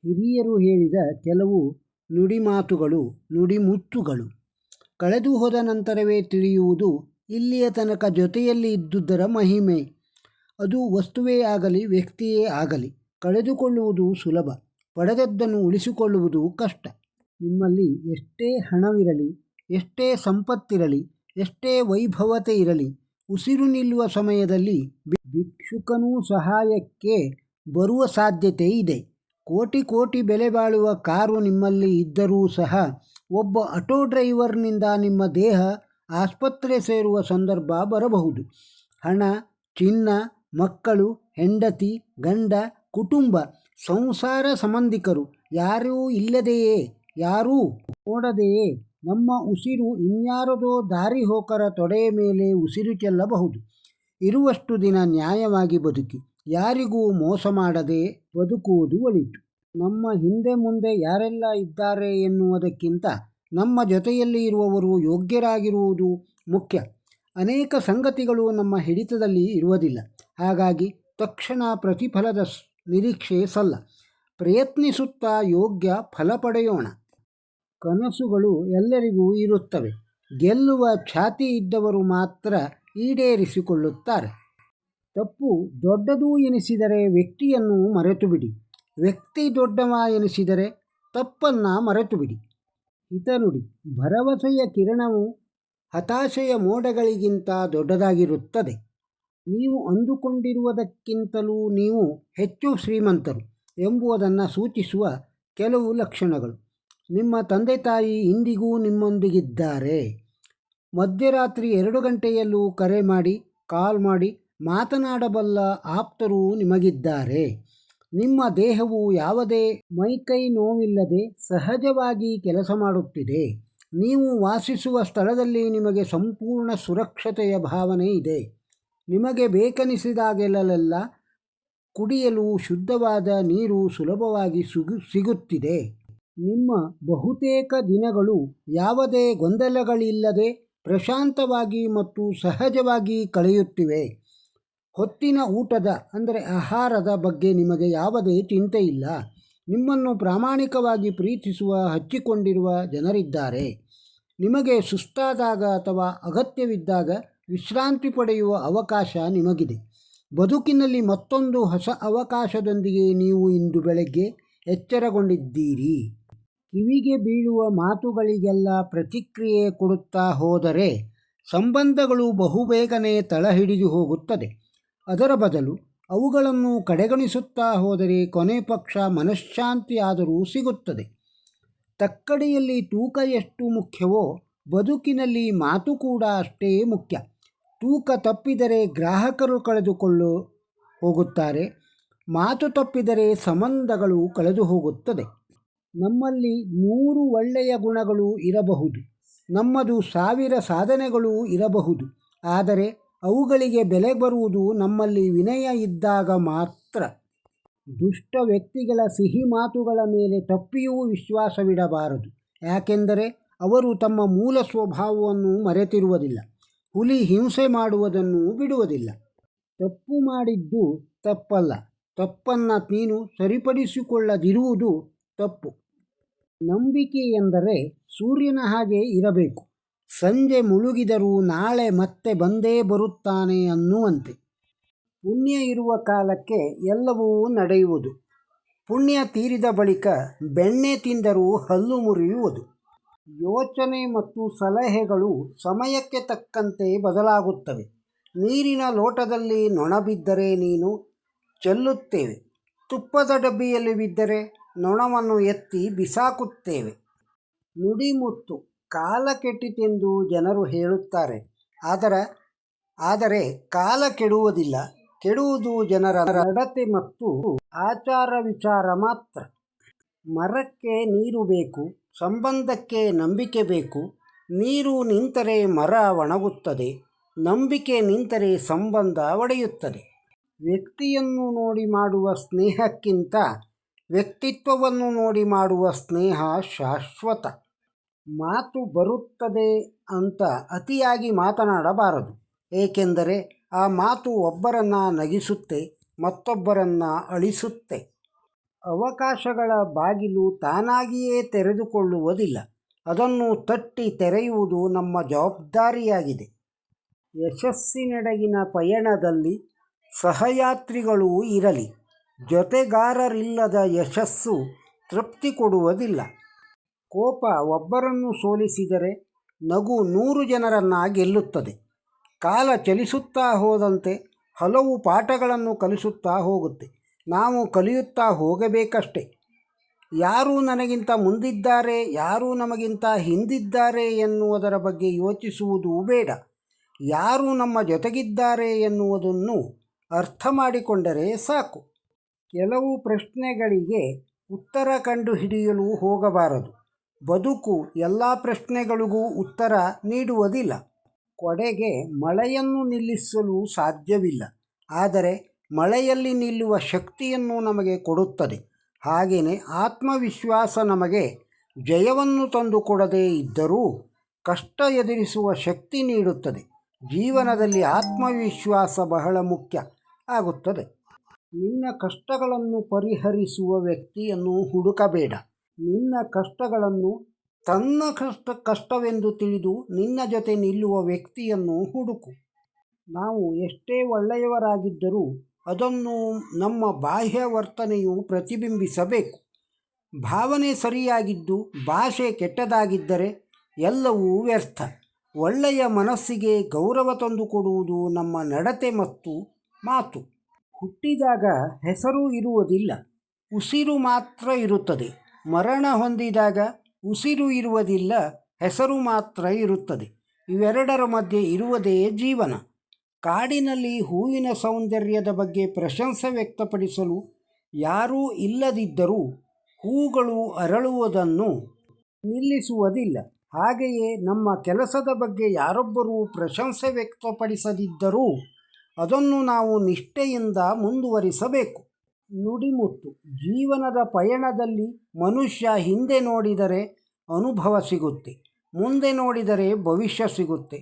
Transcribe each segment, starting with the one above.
ಹಿರಿಯರು ಹೇಳಿದ ಕೆಲವು ನುಡಿಮಾತುಗಳು, ನುಡಿಮುತ್ತುಗಳು ಕಳೆದು ಹೋದ ನಂತರವೇ ತಿಳಿಯುವುದು ಇಲ್ಲಿಯ ತನಕ ಜೊತೆಯಲ್ಲಿ ಇದ್ದುದರ ಮಹಿಮೆ. ಅದು ವಸ್ತುವೇ ಆಗಲಿ ವ್ಯಕ್ತಿಯೇ ಆಗಲಿ, ಕಳೆದುಕೊಳ್ಳುವುದು ಸುಲಭ, ಪಡೆದದ್ದನ್ನು ಉಳಿಸಿಕೊಳ್ಳುವುದು ಕಷ್ಟ. ನಿಮ್ಮಲ್ಲಿ ಎಷ್ಟೇ ಹಣವಿರಲಿ, ಎಷ್ಟೇ ಸಂಪತ್ತಿರಲಿ, ಎಷ್ಟೇ ವೈಭವತೆ ಇರಲಿ, ಉಸಿರು ನಿಲ್ಲುವ ಸಮಯದಲ್ಲಿ ಭಿಕ್ಷುಕನೂ ಸಹಾಯಕ್ಕೆ ಬರುವ ಸಾಧ್ಯತೆ ಇದೆ. ಕೋಟಿ ಕೋಟಿ ಬೆಲೆ ಬಾಳುವ ಕಾರು ನಿಮ್ಮಲ್ಲಿ ಇದ್ದರೂ ಸಹ ಒಬ್ಬ ಆಟೋ ಡ್ರೈವರ್ನಿಂದ ನಿಮ್ಮ ದೇಹ ಆಸ್ಪತ್ರೆ ಸೇರುವ ಸಂದರ್ಭ ಬರಬಹುದು. ಹಣ, ಚಿನ್ನ, ಮಕ್ಕಳು, ಹೆಂಡತಿ, ಗಂಡ, ಕುಟುಂಬ, ಸಂಸಾರ, ಸಂಬಂಧಿಕರು ಯಾರೂ ಇಲ್ಲದೆಯೇ, ಯಾರೂ ನೋಡದೆಯೇ ನಮ್ಮ ಉಸಿರು ಇನ್ಯಾರದೋ ದಾರಿಹೋಕರ ತೊಡೆಯ ಮೇಲೆ ಉಸಿರು ಚೆಲ್ಲಬಹುದು. ಇರುವಷ್ಟು ದಿನ ನ್ಯಾಯವಾಗಿ ಬದುಕಿ, ಯಾರಿಗೂ ಮೋಸ ಮಾಡದೆ ಬದುಕುವುದು ಒಳಿತು. ನಮ್ಮ ಹಿಂದೆ ಮುಂದೆ ಯಾರೆಲ್ಲ ಇದ್ದಾರೆ ಎನ್ನುವುದಕ್ಕಿಂತ ನಮ್ಮ ಜೊತೆಯಲ್ಲಿ ಇರುವವರು ಯೋಗ್ಯರಾಗಿರುವುದು ಮುಖ್ಯ. ಅನೇಕ ಸಂಗತಿಗಳು ನಮ್ಮ ಹಿಡಿತದಲ್ಲಿ ಇರುವುದಿಲ್ಲ. ಹಾಗಾಗಿ ತಕ್ಷಣ ಪ್ರತಿಫಲದ ನಿರೀಕ್ಷೆ ಸಲ್ಲ. ಪ್ರಯತ್ನಿಸುತ್ತಾ ಯೋಗ್ಯ ಫಲ ಪಡೆಯೋಣ. ಕನಸುಗಳು ಎಲ್ಲರಿಗೂ ಇರುತ್ತವೆ. ಗೆಲ್ಲುವ ಛಾತಿ ಇದ್ದವರು ಮಾತ್ರ ಈಡೇರಿಸಿಕೊಳ್ಳುತ್ತಾರೆ. ತಪ್ಪು ದೊಡ್ಡದು ಎನಿಸಿದರೆ ವ್ಯಕ್ತಿಯನ್ನು ಮರೆತು ಬಿಡಿ. ವ್ಯಕ್ತಿ ದೊಡ್ಡವ ಎನಿಸಿದರೆ ತಪ್ಪನ್ನು ಮರೆತು ಬಿಡಿ. ಹಿತನುಡಿ: ಭರವಸೆಯ ಕಿರಣವು ಹತಾಶೆಯ ಮೋಡಗಳಿಗಿಂತ ದೊಡ್ಡದಾಗಿರುತ್ತದೆ. ನೀವು ಅಂದುಕೊಂಡಿರುವುದಕ್ಕಿಂತಲೂ ನೀವು ಹೆಚ್ಚು ಶ್ರೀಮಂತರು ಎಂಬುದನ್ನು ಸೂಚಿಸುವ ಕೆಲವು ಲಕ್ಷಣಗಳು. ನಿಮ್ಮ ತಂದೆ ತಾಯಿ ಇಂದಿಗೂ ನಿಮ್ಮೊಂದಿಗಿದ್ದಾರೆ. ಮಧ್ಯರಾತ್ರಿ 2 ಗಂಟೆಯಲ್ಲೂ ಕರೆ ಮಾಡಿ, ಕಾಲ್ ಮಾಡಿ ಮಾತನಾಡಬಲ್ಲ ಆಪ್ತರು ನಿಮಗಿದ್ದಾರೆ. ನಿಮ್ಮ ದೇಹವು ಯಾವುದೇ ಮೈಕೈ ನೋವಿಲ್ಲದೆ ಸಹಜವಾಗಿ ಕೆಲಸ ಮಾಡುತ್ತಿದೆ. ನೀವು ವಾಸಿಸುವ ಸ್ಥಳದಲ್ಲಿ ನಿಮಗೆ ಸಂಪೂರ್ಣ ಸುರಕ್ಷತೆಯ ಭಾವನೆ ಇದೆ. ನಿಮಗೆ ಬೇಕೆನಿಸಿದಾಗಲೆಲ್ಲ ಕುಡಿಯಲು ಶುದ್ಧವಾದ ನೀರು ಸುಲಭವಾಗಿ ಸಿಗುತ್ತಿದೆ. ನಿಮ್ಮ ಬಹುತೇಕ ದಿನಗಳು ಯಾವುದೇ ಗೊಂದಲಗಳಿಲ್ಲದೆ ಪ್ರಶಾಂತವಾಗಿ ಮತ್ತು ಸಹಜವಾಗಿ ಕಳೆಯುತ್ತಿವೆ. ಹೊತ್ತಿನ ಊಟದ ಆಹಾರದ ಬಗ್ಗೆ ನಿಮಗೆ ಯಾವುದೇ ಚಿಂತೆ ಇಲ್ಲ. ನಿಮ್ಮನ್ನು ಪ್ರಾಮಾಣಿಕವಾಗಿ ಪ್ರೀತಿಸುವ, ಹಚ್ಚಿಕೊಂಡಿರುವ ಜನರಿದ್ದಾರೆ. ನಿಮಗೆ ಸುಸ್ತಾದಾಗ ಅಥವಾ ಅಗತ್ಯವಿದ್ದಾಗ ವಿಶ್ರಾಂತಿ ಪಡೆಯುವ ಅವಕಾಶ ನಿಮಗಿದೆ. ಬದುಕಿನಲ್ಲಿ ಮತ್ತೊಂದು ಹೊಸ ಅವಕಾಶದೊಂದಿಗೆ ನೀವು ಇಂದು ಬೆಳಗ್ಗೆ ಎಚ್ಚರಗೊಂಡಿದ್ದೀರಿ. ಕಿವಿಗೆ ಬೀಳುವ ಮಾತುಗಳಿಗೆಲ್ಲ ಪ್ರತಿಕ್ರಿಯೆ ಕೊಡುತ್ತಾ ಹೋದರೆ ಸಂಬಂಧಗಳು ಬಹುಬೇಗನೆ ತಳಹಿಡಿದು ಹೋಗುತ್ತದೆ. ಅದರ ಬದಲು ಅವುಗಳನ್ನು ಕಡೆಗಣಿಸುತ್ತಾ ಹೋದರೆ ಕೊನೆ ಪಕ್ಷ ಮನಃಶಾಂತಿಯಾದರೂ ಸಿಗುತ್ತದೆ. ತಕ್ಕಡಿಯಲ್ಲಿ ತೂಕ ಎಷ್ಟು ಮುಖ್ಯವೋ ಬದುಕಿನಲ್ಲಿ ಮಾತು ಕೂಡ ಅಷ್ಟೇ ಮುಖ್ಯ. ತೂಕ ತಪ್ಪಿದರೆ ಗ್ರಾಹಕರು ಕಳೆದುಕೊಂಡು ಹೋಗುತ್ತಾರೆ. ಮಾತು ತಪ್ಪಿದರೆ ಸಂಬಂಧಗಳು ಕಳೆದು ಹೋಗುತ್ತದೆ. ನಮ್ಮಲ್ಲಿ 100 ಒಳ್ಳೆಯ ಗುಣಗಳು ಇರಬಹುದು, ನಮ್ಮದು 1000 ಸಾಧನೆಗಳು ಇರಬಹುದು. ಆದರೆ ಅವುಗಳಿಗೆ ಬೆಲೆ ಬರುವುದು ನಮ್ಮಲ್ಲಿ ವಿನಯ ಇದ್ದಾಗ ಮಾತ್ರ. ದುಷ್ಟ ವ್ಯಕ್ತಿಗಳ ಸಿಹಿ ಮಾತುಗಳ ಮೇಲೆ ತಪ್ಪಿಯೂ ವಿಶ್ವಾಸವಿಡಬಾರದು. ಯಾಕೆಂದರೆ ಅವರು ತಮ್ಮ ಮೂಲ ಸ್ವಭಾವವನ್ನು ಮರೆತಿರುವುದಿಲ್ಲ. ಹುಲಿ ಹಿಂಸೆ ಮಾಡುವುದನ್ನು ಬಿಡುವುದಿಲ್ಲ. ತಪ್ಪು ಮಾಡಿದ್ದು ತಪ್ಪಲ್ಲ, ತಪ್ಪನ್ನು ನೀನು ಸರಿಪಡಿಸಿಕೊಳ್ಳದಿರುವುದು ತಪ್ಪು. ನಂಬಿಕೆ ಎಂದರೆ ಸೂರ್ಯನ ಹಾಗೆ ಇರಬೇಕು. ಸಂಜೆ ಮುಳುಗಿದರೂ ನಾಳೆ ಮತ್ತೆ ಬಂದೇ ಬರುತ್ತಾನೆ ಅನ್ನುವಂತೆ. ಪುಣ್ಯ ಇರುವ ಕಾಲಕ್ಕೆ ಎಲ್ಲವೂ ನಡೆಯುವುದು. ಪುಣ್ಯ ತೀರಿದ ಬಳಿಕ ಬೆಣ್ಣೆ ತಿಂದರೂ ಹಲ್ಲು ಮುರಿಯುವುದು. ಯೋಚನೆ ಮತ್ತು ಸಲಹೆಗಳು ಸಮಯಕ್ಕೆ ತಕ್ಕಂತೆ ಬದಲಾಗುತ್ತವೆ. ನೀರಿನ ಲೋಟದಲ್ಲಿ ನೊಣ ಬಿದ್ದರೆ ನೀನು ಚೆಲ್ಲುತ್ತೇವೆ. ತುಪ್ಪದ ಡಬ್ಬಿಯಲ್ಲಿ ಬಿದ್ದರೆ ನೊಣವನ್ನು ಎತ್ತಿ ಬಿಸಾಕುತ್ತೇವೆ. ನುಡಿಮುತ್ತು: ಕಾಲ ಕೆಟ್ಟಿತೆಂದು ಜನರು ಹೇಳುತ್ತಾರೆ. ಆದರೆ ಕಾಲ ಕೆಡುವುದಿಲ್ಲ. ಕೆಡುವುದು ಜನರ ನಡತೆ ಮತ್ತು ಆಚಾರ ವಿಚಾರ ಮಾತ್ರ. ಮರಕ್ಕೆ ನೀರು ಬೇಕು, ಸಂಬಂಧಕ್ಕೆ ನಂಬಿಕೆ ಬೇಕು. ನೀರು ನಿಂತರೆ ಮರ ಒಣಗುತ್ತದೆ, ನಂಬಿಕೆ ನಿಂತರೆ ಸಂಬಂಧ ಒಡೆಯುತ್ತದೆ. ವ್ಯಕ್ತಿಯನ್ನು ನೋಡಿ ಮಾಡುವ ಸ್ನೇಹಕ್ಕಿಂತ ವ್ಯಕ್ತಿತ್ವವನ್ನು ನೋಡಿ ಮಾಡುವ ಸ್ನೇಹ ಶಾಶ್ವತ. ಮಾತು ಬರುತ್ತದೆ ಅಂತ ಅತಿಯಾಗಿ ಮಾತನಾಡಬಾರದು. ಏಕೆಂದರೆ ಆ ಮಾತು ಒಬ್ಬರನ್ನು ನಗಿಸುತ್ತೆ, ಮತ್ತೊಬ್ಬರನ್ನು ಅಳಿಸುತ್ತೆ. ಅವಕಾಶಗಳ ಬಾಗಿಲು ತಾನಾಗಿಯೇ ತೆರೆದುಕೊಳ್ಳುವುದಿಲ್ಲ. ಅದನ್ನು ತಟ್ಟಿ ತೆರೆಯುವುದು ನಮ್ಮ ಜವಾಬ್ದಾರಿಯಾಗಿದೆ. ಯಶಸ್ಸಿನೆಡೆಗಿನ ಪಯಣದಲ್ಲಿ ಸಹಯಾತ್ರಿಗಳೂ ಇರಲಿ. ಜೊತೆಗಾರರಿಲ್ಲದ ಯಶಸ್ಸು ತೃಪ್ತಿ ಕೊಡುವುದಿಲ್ಲ. ಕೋಪ ಒಬ್ಬರನ್ನು ಸೋಲಿಸಿದರೆ ನಗು 100 ಜನರನ್ನು ಗೆಲ್ಲುತ್ತದೆ. ಕಾಲ ಚಲಿಸುತ್ತಾ ಹೋದಂತೆ ಹಲವು ಪಾಠಗಳನ್ನು ಕಲಿಸುತ್ತಾ ಹೋಗುತ್ತೆ. ನಾವು ಕಲಿಯುತ್ತಾ ಹೋಗಬೇಕಷ್ಟೆ. ಯಾರು ನನಗಿಂತ ಮುಂದಿದ್ದಾರೆ, ಯಾರು ನಮಗಿಂತ ಹಿಂದಿದ್ದಾರೆ ಎನ್ನುವುದರ ಬಗ್ಗೆ ಯೋಚಿಸುವುದೂ ಬೇಡ. ಯಾರು ನಮ್ಮ ಜೊತೆಗಿದ್ದಾರೆ ಎನ್ನುವುದನ್ನು ಅರ್ಥ ಮಾಡಿಕೊಂಡರೆ ಸಾಕು. ಕೆಲವು ಪ್ರಶ್ನೆಗಳಿಗೆ ಉತ್ತರ ಕಂಡುಹಿಡಿಯಲು ಹೋಗಬಾರದು. ಬದುಕು ಎಲ್ಲ ಪ್ರಶ್ನೆಗಳಿಗೂ ಉತ್ತರ ನೀಡುವುದಿಲ್ಲ. ಕೊಡೆಗೆ ಮಳೆಯನ್ನು ನಿಲ್ಲಿಸಲು ಸಾಧ್ಯವಿಲ್ಲ, ಆದರೆ ಮಳೆಯಲ್ಲಿ ನಿಲ್ಲುವ ಶಕ್ತಿಯನ್ನು ನಮಗೆ ಕೊಡುತ್ತದೆ. ಹಾಗೆಯೇ ಆತ್ಮವಿಶ್ವಾಸ ನಮಗೆ ಜಯವನ್ನು ತಂದುಕೊಡದೇ ಇದ್ದರೂ ಕಷ್ಟ ಎದುರಿಸುವ ಶಕ್ತಿ ನೀಡುತ್ತದೆ. ಜೀವನದಲ್ಲಿ ಆತ್ಮವಿಶ್ವಾಸ ಬಹಳ ಮುಖ್ಯ ಆಗುತ್ತದೆ. ನಿನ್ನ ಕಷ್ಟಗಳನ್ನು ಪರಿಹರಿಸುವ ವ್ಯಕ್ತಿಯನ್ನು ಹುಡುಕಬೇಡ. ನಿನ್ನ ಕಷ್ಟಗಳನ್ನು ತನ್ನ ಕಷ್ಟವೆಂದು ತಿಳಿದು ನಿನ್ನ ಜೊತೆ ನಿಲ್ಲುವ ವ್ಯಕ್ತಿಯನ್ನು ಹುಡುಕು. ನಾವು ಎಷ್ಟೇ ಒಳ್ಳೆಯವರಾಗಿದ್ದರೂ ಅದನ್ನು ನಮ್ಮ ಬಾಹ್ಯ ವರ್ತನೆಯು ಪ್ರತಿಬಿಂಬಿಸಬೇಕು. ಭಾವನೆ ಸರಿಯಾಗಿದ್ದು ಭಾಷೆ ಕೆಟ್ಟದಾಗಿದ್ದರೆ ಎಲ್ಲವೂ ವ್ಯರ್ಥ. ಒಳ್ಳೆಯ ಮನಸ್ಸಿಗೆ ಗೌರವ ತಂದುಕೊಡುವುದು ನಮ್ಮ ನಡತೆ ಮತ್ತು ಮಾತು. ಹುಟ್ಟಿದಾಗ ಹೆಸರು ಇರುವುದಿಲ್ಲ, ಉಸಿರು ಮಾತ್ರ ಇರುತ್ತದೆ. ಮರಣ ಹೊಂದಿದಾಗ ಉಸಿರು ಇರುವುದಿಲ್ಲ, ಹೆಸರು ಮಾತ್ರ ಇರುತ್ತದೆ. ಇವೆರಡರ ಮಧ್ಯೆ ಇರುವುದೇ ಜೀವನ. ಕಾಡಿನಲ್ಲಿ ಹೂವಿನ ಸೌಂದರ್ಯದ ಬಗ್ಗೆ ಪ್ರಶಂಸೆ ವ್ಯಕ್ತಪಡಿಸಲು ಯಾರೂ ಇಲ್ಲದಿದ್ದರೂ ಹೂಗಳು ಅರಳುವುದನ್ನು ನಿಲ್ಲಿಸುವುದಿಲ್ಲ. ಹಾಗೆಯೇ ನಮ್ಮ ಕೆಲಸದ ಬಗ್ಗೆ ಯಾರೊಬ್ಬರೂ ಪ್ರಶಂಸೆ ವ್ಯಕ್ತಪಡಿಸದಿದ್ದರೂ ಅದನ್ನು ನಾವು ನಿಷ್ಠೆಯಿಂದ ಮುಂದುವರಿಸಬೇಕು. ನುಡಿಮುತ್ತು. ಜೀವನದ ಪಯಣದಲ್ಲಿ ಮನುಷ್ಯ ಹಿಂದೆ ನೋಡಿದರೆ ಅನುಭವ ಸಿಗುತ್ತೆ, ಮುಂದೆ ನೋಡಿದರೆ ಭವಿಷ್ಯ ಸಿಗುತ್ತೆ,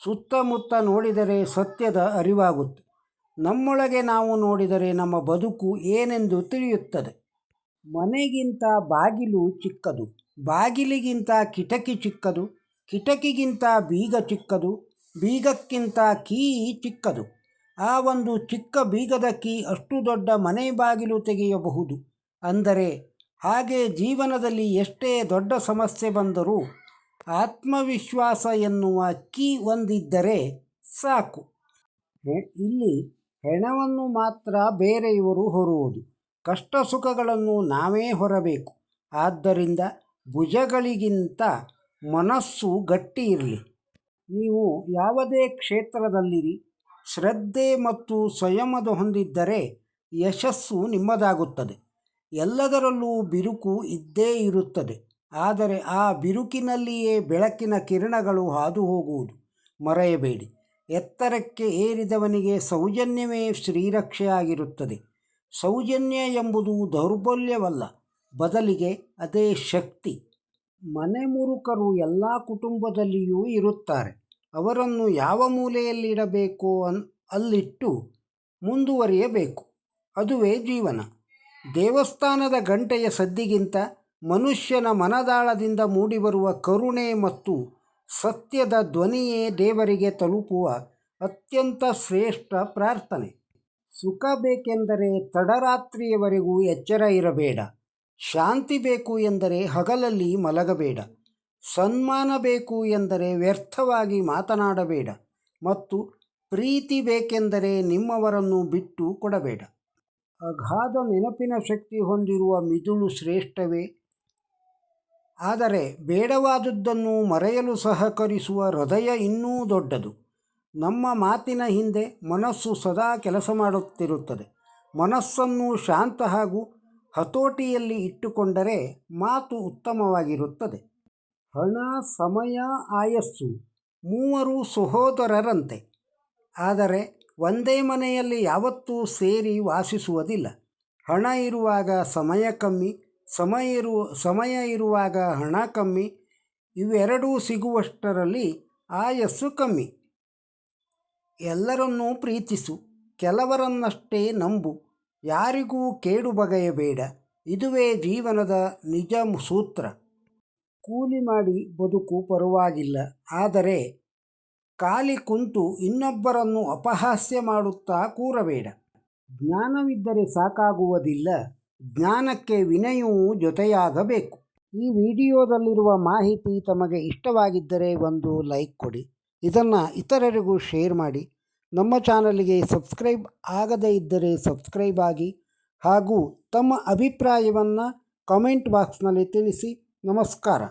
ಸುತ್ತಮುತ್ತ ನೋಡಿದರೆ ಸತ್ಯದ ಅರಿವಾಗುತ್ತೆ. ನಮ್ಮೊಳಗೆ ನಾವು ನೋಡಿದರೆ ನಮ್ಮ ಬದುಕು ಏನೆಂದು ತಿಳಿಯುತ್ತದೆ. ಮನೆಗಿಂತ ಬಾಗಿಲು ಚಿಕ್ಕದು, ಬಾಗಿಲಿಗಿಂತ ಕಿಟಕಿ ಚಿಕ್ಕದು, ಕಿಟಕಿಗಿಂತ ಬೀಗ ಚಿಕ್ಕದು, ಬೀಗಕ್ಕಿಂತ ಕೀ ಚಿಕ್ಕದು. ಆ ಒಂದು ಚಿಕ್ಕ ಬೀಗದ ಕೀ ಅಷ್ಟು ದೊಡ್ಡ ಮನೆ ಬಾಗಿಲು ತೆಗೆಯಬಹುದು. ಅಂದರೆ ಹಾಗೆ ಜೀವನದಲ್ಲಿ ಎಷ್ಟೇ ದೊಡ್ಡ ಸಮಸ್ಯೆ ಬಂದರೂ ಆತ್ಮವಿಶ್ವಾಸ ಎನ್ನುವ ಕೀ ಒಂದಿದ್ದರೆ ಸಾಕು. ಇಲ್ಲಿ ಹೆಣವನ್ನು ಮಾತ್ರ ಬೇರೆಯವರು ಹೊರುವುದು, ಕಷ್ಟ ಸುಖಗಳನ್ನು ನಾವೇ ಹೊರಬೇಕು. ಆದ್ದರಿಂದ ಭುಜಗಳಿಗಿಂತ ಮನಸ್ಸು ಗಟ್ಟಿ ಇರಲಿ. ನೀವು ಯಾವುದೇ ಕ್ಷೇತ್ರದಲ್ಲಿರಿ, ಶ್ರದ್ಧೆ ಮತ್ತು ಸಂಯಮದ ಹೊಂದಿದ್ದರೆ ಯಶಸ್ಸು ನಿಮ್ಮದಾಗುತ್ತದೆ. ಎಲ್ಲದರಲ್ಲೂ ಬಿರುಕು ಇದ್ದೇ ಇರುತ್ತದೆ, ಆದರೆ ಆ ಬಿರುಕಿನಲ್ಲಿಯೇ ಬೆಳಕಿನ ಕಿರಣಗಳು ಹಾದು ಹೋಗುವುದು ಮರೆಯಬೇಡಿ. ಎತ್ತರಕ್ಕೆ ಏರಿದವನಿಗೆ ಸೌಜನ್ಯವೇ ಶ್ರೀರಕ್ಷೆಯಾಗಿರುತ್ತದೆ. ಸೌಜನ್ಯ ಎಂಬುದು ದೌರ್ಬಲ್ಯವಲ್ಲ, ಬದಲಿಗೆ ಅದೇ ಶಕ್ತಿ. ಮನೆಮುರುಕರು ಎಲ್ಲ ಕುಟುಂಬದಲ್ಲಿಯೂ ಇರುತ್ತಾರೆ. ಅವರನ್ನು ಯಾವ ಮೂಲೆಯಲ್ಲಿಡಬೇಕೋ ಅಲ್ಲಿಟ್ಟು ಮುಂದುವರಿಯಬೇಕು. ಅದುವೇ ಜೀವನ. ದೇವಸ್ಥಾನದ ಗಂಟೆಯ ಸದ್ದಿಗಿಂತ ಮನುಷ್ಯನ ಮನದಾಳದಿಂದ ಮೂಡಿಬರುವ ಕರುಣೆ ಮತ್ತು ಸತ್ಯದ ಧ್ವನಿಯೇ ದೇವರಿಗೆ ತಲುಪುವ ಅತ್ಯಂತ ಶ್ರೇಷ್ಠ ಪ್ರಾರ್ಥನೆ. ಸುಖ ಬೇಕೆಂದರೆ ತಡರಾತ್ರಿಯವರೆಗೂ ಎಚ್ಚರ ಇರಬೇಡ. ಶಾಂತಿ ಬೇಕು ಎಂದರೆ ಹಗಲಲ್ಲಿ ಮಲಗಬೇಡ. ಸನ್ಮಾನ ಬೇಕು ಎಂದರೆ ವ್ಯರ್ಥವಾಗಿ ಮಾತನಾಡಬೇಡ. ಮತ್ತು ಪ್ರೀತಿ ಬೇಕೆಂದರೆ ನಿಮ್ಮವರನ್ನು ಬಿಟ್ಟು ಕೊಡಬೇಡ. ಅಗಾಧ ನೆನಪಿನ ಶಕ್ತಿ ಹೊಂದಿರುವ ಮಿದುಳು ಶ್ರೇಷ್ಠವೇ, ಆದರೆ ಬೇಡವಾದುದನ್ನು ಮರೆಯಲು ಸಹಕರಿಸುವ ಹೃದಯ ಇನ್ನೂ ದೊಡ್ಡದು. ನಮ್ಮ ಮಾತಿನ ಹಿಂದೆ ಮನಸ್ಸು ಸದಾ ಕೆಲಸ ಮಾಡುತ್ತಿರುತ್ತದೆ. ಮನಸ್ಸನ್ನು ಶಾಂತ ಹಾಗೂ ಹತೋಟಿಯಲ್ಲಿ ಇಟ್ಟುಕೊಂಡರೆ ಮಾತು ಉತ್ತಮವಾಗಿರುತ್ತದೆ. ಹಣ, ಸಮಯ, ಆಯಸ್ಸು ಮೂವರು ಸಹೋದರರಂತೆ, ಆದರೆ ಒಂದೇ ಮನೆಯಲ್ಲಿ ಯಾವತ್ತೂ ಸೇರಿ ವಾಸಿಸುವುದಿಲ್ಲ. ಹಣ ಇರುವಾಗ ಸಮಯ ಕಮ್ಮಿ, ಸಮಯ ಇರುವಾಗ ಹಣ ಕಮ್ಮಿ, ಇವೆರಡೂ ಸಿಗುವಷ್ಟರಲ್ಲಿ ಆಯಸ್ಸು ಕಮ್ಮಿ. ಎಲ್ಲರನ್ನೂ ಪ್ರೀತಿಸು, ಕೆಲವರನ್ನಷ್ಟೇ ನಂಬು, ಯಾರಿಗೂ ಕೇಡು ಬಗೆಯಬೇಡ. ಇದುವೇ ಜೀವನದ ನಿಜ ಸೂತ್ರ. ಕೂಲಿ ಮಾಡಿ ಬದುಕು ಪರವಾಗಿಲ್ಲ, ಆದರೆ ಖಾಲಿ ಕುಂತು ಇನ್ನೊಬ್ಬರನ್ನು ಅಪಹಾಸ್ಯ ಮಾಡುತ್ತಾ ಕೂರಬೇಡ. ಜ್ಞಾನವಿದ್ದರೆ ಸಾಕಾಗುವುದಿಲ್ಲ, ಜ್ಞಾನಕ್ಕೆ ವಿನಯವೂ ಜೊತೆಯಾಗಬೇಕು. ಈ ವಿಡಿಯೋದಲ್ಲಿರುವ ಮಾಹಿತಿ ತಮಗೆ ಇಷ್ಟವಾಗಿದ್ದರೆ ಒಂದು ಲೈಕ್ ಕೊಡಿ. ಇದನ್ನು ಇತರರಿಗೂ ಶೇರ್ ಮಾಡಿ. ನಮ್ಮ ಚಾನಲ್ಗೆ ಸಬ್ಸ್ಕ್ರೈಬ್ ಆಗದೇ ಇದ್ದರೆ ಸಬ್ಸ್ಕ್ರೈಬ್ ಆಗಿ ಹಾಗೂ ತಮ್ಮ ಅಭಿಪ್ರಾಯವನ್ನು ಕಾಮೆಂಟ್ ಬಾಕ್ಸ್ನಲ್ಲಿ ತಿಳಿಸಿ. ನಮಸ್ಕಾರ.